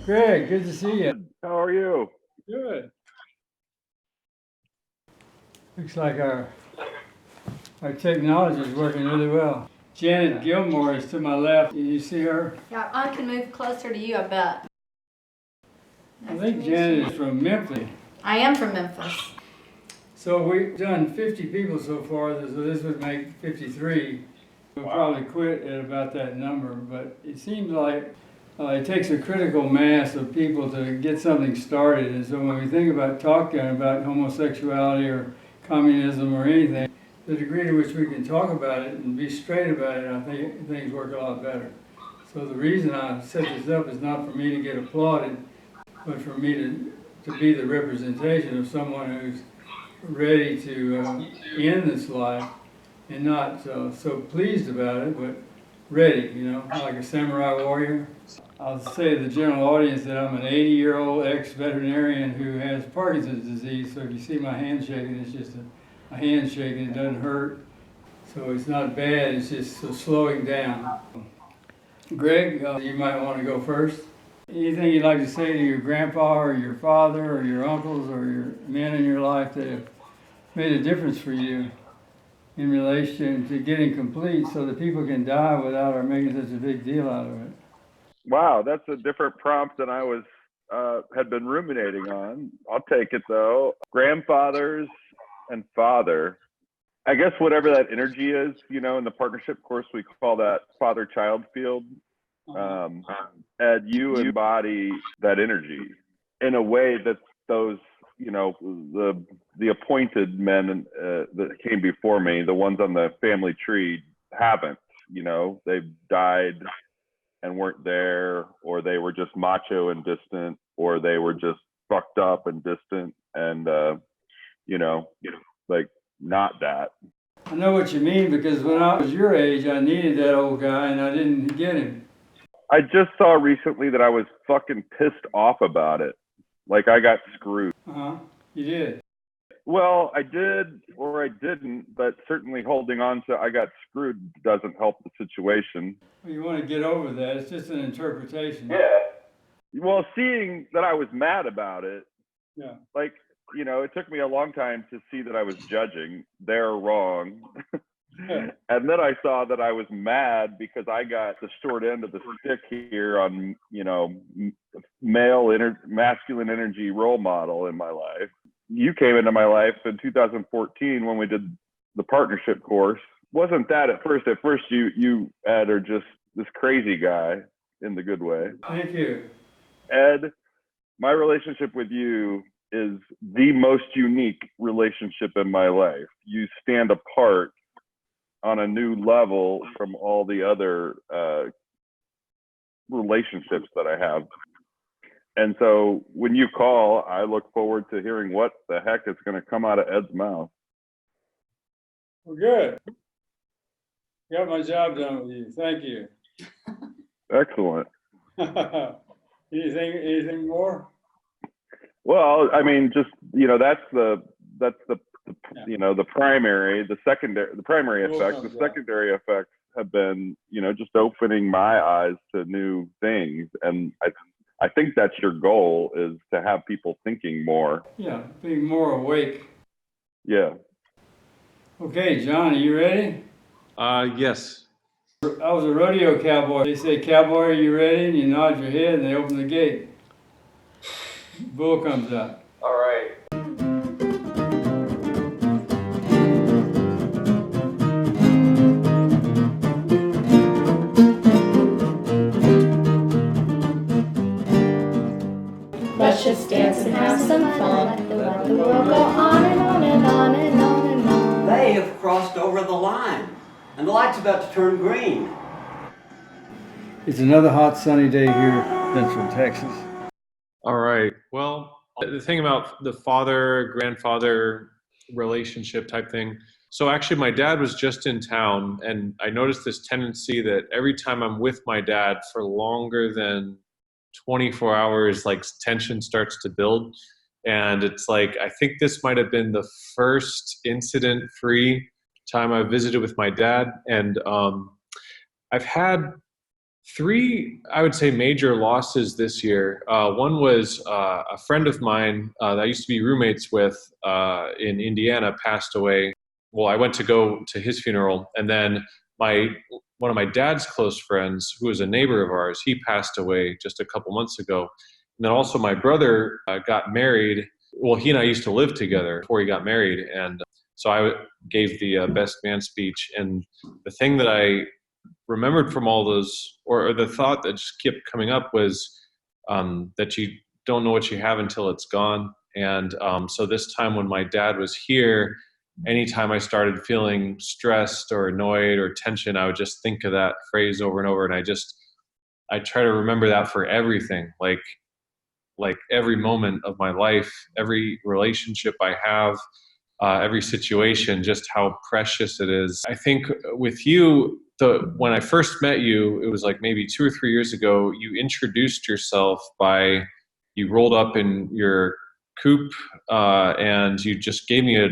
Greg, good to see you. How are you? Good. Looks like our technology is working really well. Janet Gilmore is to my left. You see her? Yeah, I can move closer to you, I bet. I think Janet is from Memphis. I am from Memphis. So we've done 50 people so far, so this would make 53. We'll probably quit at about that number, but it seems like it takes a critical mass of people to get something started. And so when we think about talking about homosexuality or communism or anything, the degree to which we can talk about it and be straight about it, I think things work a lot better. So the reason I set this up is not for me to get applauded, but for me to be the representation of someone who's ready to end this life and not so pleased about it, but ready, like a samurai warrior. I'll say to the general audience that I'm an 80-year-old ex-veterinarian who has Parkinson's disease, so if you see my hand shaking, it's just a handshake and it doesn't hurt. So it's not bad, it's just slowing down. Greg, you might want to go first. Anything you'd like to say to your grandpa or your father or your uncles or your men in your life that have made a difference for you in relation to getting complete so that people can die without our making such a big deal out of it? Wow, that's a different prompt than I was had been ruminating on. I'll take it though. Grandfathers and father. I guess whatever that energy is, in the partnership course we call that father-child field. And you embody that energy in a way that those, the appointed men that came before me, the ones on the family tree, haven't. They've died and weren't there, or they were just macho and distant, or they were just fucked up and distant, and like not that. I know what you mean, because when I was your age, I needed that old guy and I didn't get him. I just saw recently that I was fucking pissed off about it. Like I got screwed. You did. Well, I did or I didn't, but certainly holding on to I got screwed doesn't help the situation. Well, you want to get over that. It's just an interpretation. Yeah. Well, seeing that I was mad about it, Yeah. like, it took me a long time to see that I was judging. They're wrong. And then I saw that I was mad because I got the short end of the stick here on, masculine energy role model in my life. You came into my life in 2014 when we did the partnership course. Wasn't that at first? At first, you Ed, are just this crazy guy in the good way. Thank you. Ed, my relationship with you is the most unique relationship in my life. You stand apart on a new level from all the other relationships that I have. And so when you call, I look forward to hearing what the heck is going to come out of Ed's mouth. Well, good. Got my job done with you. Thank you. Excellent. Anything more? Well, I mean, just, that's the primary, the primary effect. The secondary effects have been, just opening my eyes to new things. And I think that's your goal, is to have people thinking more. Yeah, being more awake. Yeah. Okay, John, are you ready? Yes. I was a rodeo cowboy. They say, "Cowboy, are you ready?" And you nod your head and they open the gate. Bull comes out. All right. Let's just dance and have some fun. Let the world go on and on and on and on and on. They have crossed over the line, and the light's about to turn green. It's another hot sunny day here in Central Texas. All right. Well, the thing about the father-grandfather relationship type thing. So actually, my dad was just in town, and I noticed this tendency that every time I'm with my dad for longer than 24 hours, like tension starts to build. And it's like, I think this might have been the first incident-free time I visited with my dad. And I've had Three, I would say, major losses this year. One was a friend of mine that I used to be roommates with in Indiana passed away. Well, I went to go to his funeral, and then one of my dad's close friends, who was a neighbor of ours, he passed away just a couple months ago. And then also my brother got married. Well, he and I used to live together before he got married, and so I gave the best man speech. And the thing that I remembered from all those, or the thought that just kept coming up was that you don't know what you have until it's gone. And so this time when my dad was here, anytime I started feeling stressed or annoyed or tension, I would just think of that phrase over and over. And I try to remember that for everything, like every moment of my life, every relationship I have, every situation, just how precious it is. I think with you, when I first met you, it was like maybe 2 or 3 years ago, you introduced yourself you rolled up in your coupe and you just gave me a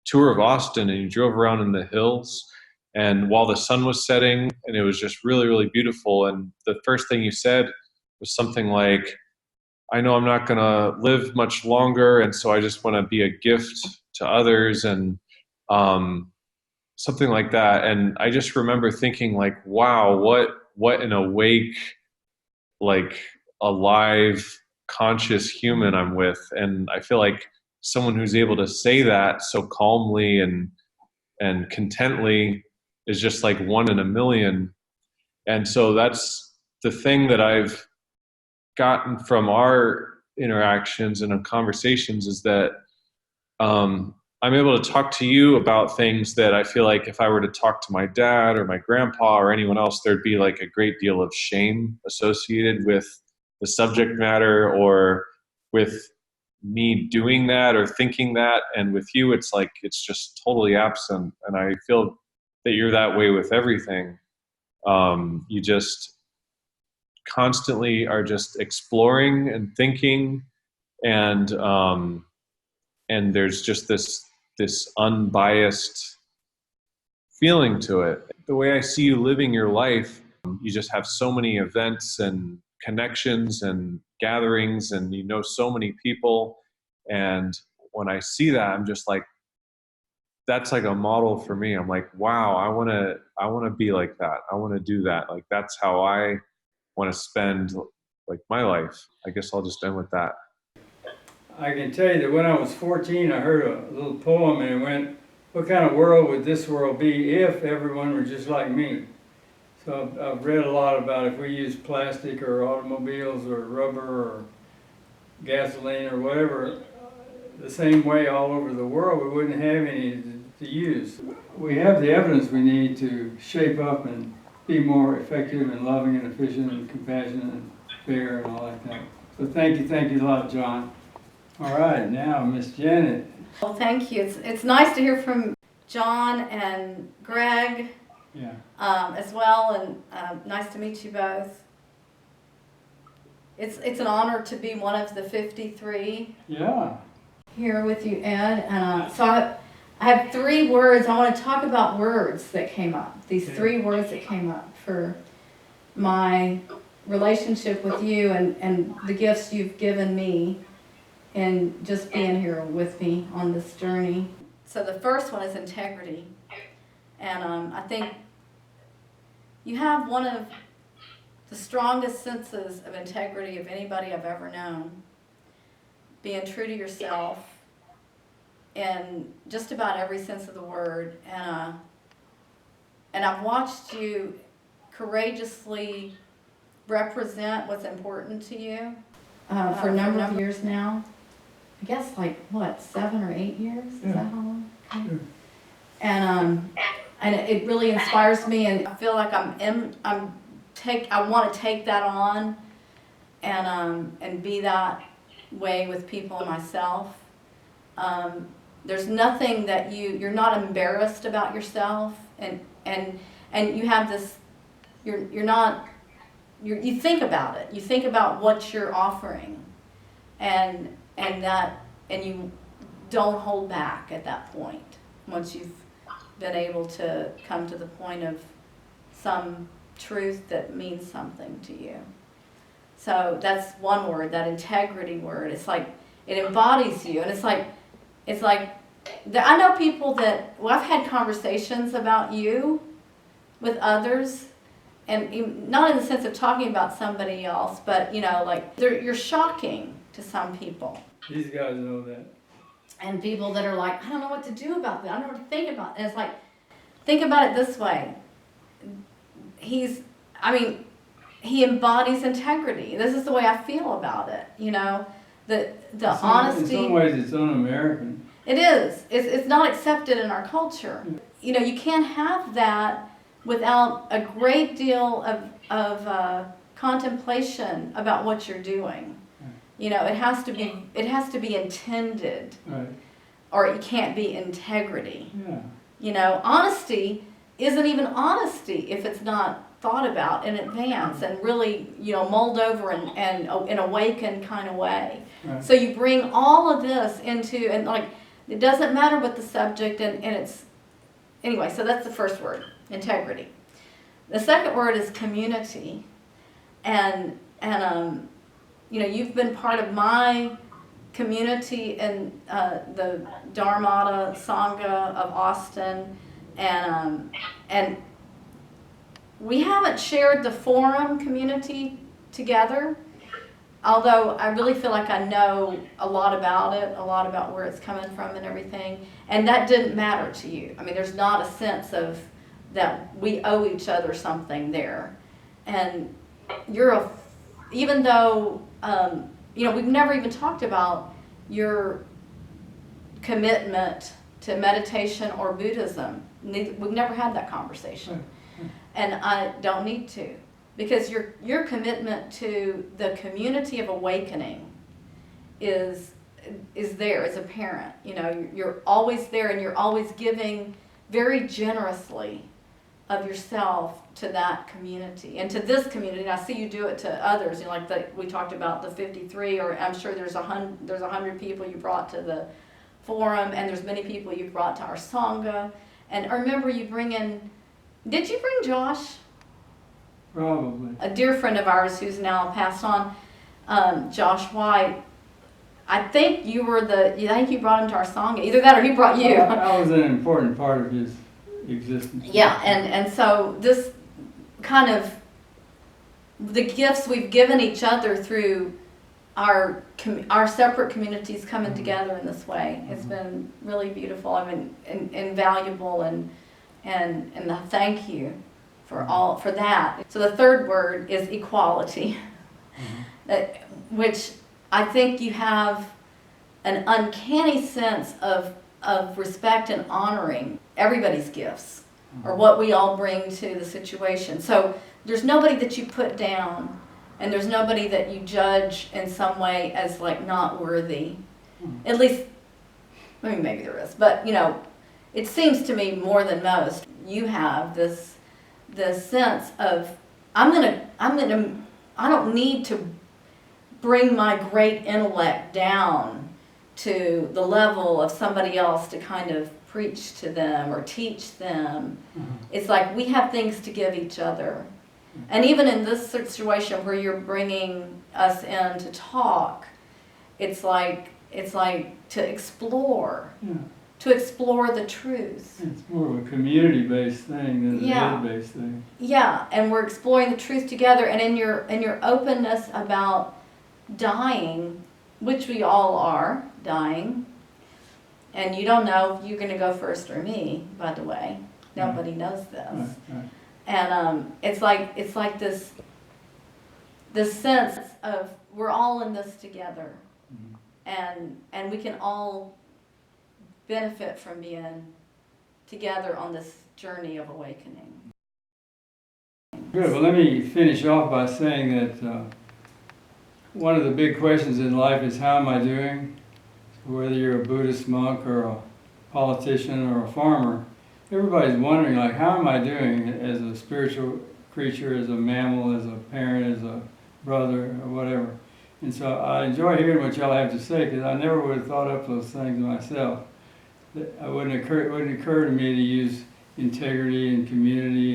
tour of Austin, and you drove around in the hills and while the sun was setting, and it was just really, really beautiful. And the first thing you said was something like, I know I'm not going to live much longer, and so I just want to be a gift to others, and something like that. And I just remember thinking, like, wow, what an awake, like, alive, conscious human I'm with. And I feel like someone who's able to say that so calmly and contently is just like one in a million. And so that's the thing that I've gotten from our interactions and conversations, is that I'm able to talk to you about things that I feel like if I were to talk to my dad or my grandpa or anyone else, there'd be like a great deal of shame associated with the subject matter or with me doing that or thinking that. And with you, it's like, it's just totally absent. And I feel that you're that way with everything. You just constantly are just exploring and thinking, and there's just this unbiased feeling to it. The way I see you living your life, you just have so many events and connections and gatherings, and you know so many people. And when I see that, I'm just like, that's like a model for me. I'm like, wow, I want to be like that. I want to do that. Like, that's how I want to spend like my life. I guess I'll just end with that. I can tell you that when I was 14, I heard a little poem, and it went, what kind of world would this world be if everyone were just like me? So I've read a lot about if we use plastic or automobiles or rubber or gasoline or whatever the same way all over the world, we wouldn't have any to use. We have the evidence we need to shape up and be more effective and loving and efficient and compassionate and fair and all that thing. So thank you a lot, John. All right, now Miss Janet. Well, thank you. It's nice to hear from John and Gregg as well, and nice to meet you both. It's an honor to be one of the 53 here with you, Ed. And so I have 3 words. I want to talk about words that came up. These 3 words that came up for my relationship with you and the gifts you've given me and just being here with me on this journey. So the first one is integrity. And I think you have one of the strongest senses of integrity of anybody I've ever known. Being true to yourself in just about every sense of the word. And I've watched you courageously represent what's important to you for a number of years now. I guess 7 or 8 years? Is that how long? Okay. And it really inspires me, and I feel like I want to take that on and be that way with people myself. There's nothing that you're not embarrassed about yourself, and you have this. You think about it. You think about what you're offering, and you don't hold back at that point once you've been able to come to the point of some truth that means something to you. So that's one word, that integrity word. It's like, it embodies you. And it's like, I know people that, well, I've had conversations about you with others, and not in the sense of talking about somebody else, but, you know, like, you're shocking to some people. These guys know that. And people that are like, I don't know what to do about that. I don't know what to think about it. And it's like, think about it this way. He embodies integrity. This is the way I feel about it, you know, the honesty. In some ways, it's un-American. It is. It's not accepted in our culture. You know, you can't have that without a great deal of contemplation about what you're doing. You know, it has to be intended, right. Or it can't be integrity. Yeah. You know, honesty isn't even honesty if it's not thought about in advance and really, you know, mulled over and in a awakened kind of way. Right. So you bring all of this into, and like, it doesn't matter what the subject, and it's, anyway, so that's the first word, integrity. The second word is community. And you know, you've been part of my community in the Dharmata Sangha of Austin, and we haven't shared the forum community together, although I really feel like I know a lot about it, a lot about where it's coming from and everything, and that didn't matter to you. I mean, there's not a sense of that we owe each other something there. And even though, you know, we've never even talked about your commitment to meditation or Buddhism. We've never had that conversation. And I don't need to, because your commitment to the community of awakening is there, is apparent. You know, you're always there, and you're always giving very generously of yourself to that community and to this community. And I see you do it to others. You know, like we talked about the 53, or I'm sure there's 100 people you brought to the forum, and there's many people you brought to our Sangha. And I remember you did you bring Josh? Probably. A dear friend of ours who's now passed on, Josh White. I think you brought him to our Sangha. Either that or he brought you. I was an important part of his existence. Yeah, and so this kind of, the gifts we've given each other through our separate communities coming together in this way has been really beautiful. I mean, invaluable, and thank you for that. So the third word is equality, which I think you have an uncanny sense of respect and honoring everybody's gifts, or what we all bring to the situation. So there's nobody that you put down, and there's nobody that you judge in some way as like not worthy. At least, I mean, maybe there is, but you know, it seems to me more than most, you have this sense of, I don't need to bring my great intellect down to the level of somebody else to kind of preach to them or teach them. It's like we have things to give each other. And even in this situation where you're bringing us in to talk, it's like to explore. To explore the truth. It's more of a community-based thing than a head-based thing. Yeah, and we're exploring the truth together. And in your openness about dying, which we all are dying, and you don't know if you're going to go first or me, by the way. Nobody knows this. Right. And it's like this sense of we're all in this together, and we can all benefit from being together on this journey of awakening. Good. Well, let me finish off by saying that one of the big questions in life is, how am I doing? Whether you're a Buddhist monk or a politician or a farmer, everybody's wondering, like, how am I doing as a spiritual creature, as a mammal, as a parent, as a brother, or whatever. And so I enjoy hearing what y'all have to say, because I never would have thought up those things myself. It wouldn't occur to me to use integrity and community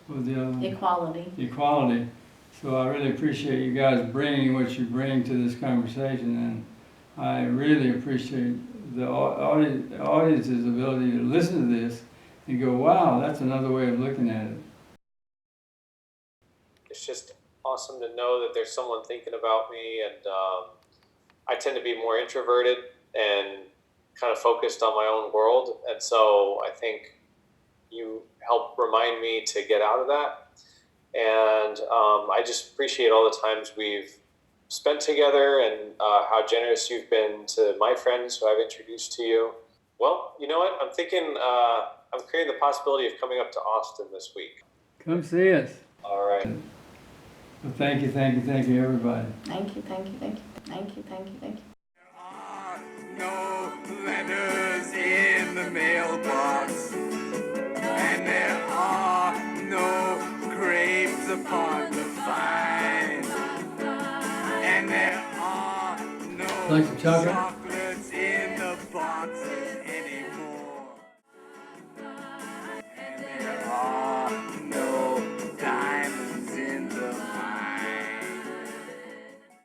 What was the other one? Equality. Equality. So I really appreciate you guys bringing what you bring to this conversation, and I really appreciate the audience's ability to listen to this and go, wow, that's another way of looking at it. It's just awesome to know that there's someone thinking about me, and I tend to be more introverted and kind of focused on my own world, and so I think you help remind me to get out of that. And I just appreciate all the times we've spent together, and how generous you've been to my friends who I've introduced to you. Well, you know what? I'm thinking I'm creating the possibility of coming up to Austin this week. Come see us. All right. Well, thank you, everybody. Thank you, thank you, thank you, thank you, thank you, thank you. No letters in the mailbox, and there are no grapes upon the vine, and there are no Like some chocolate?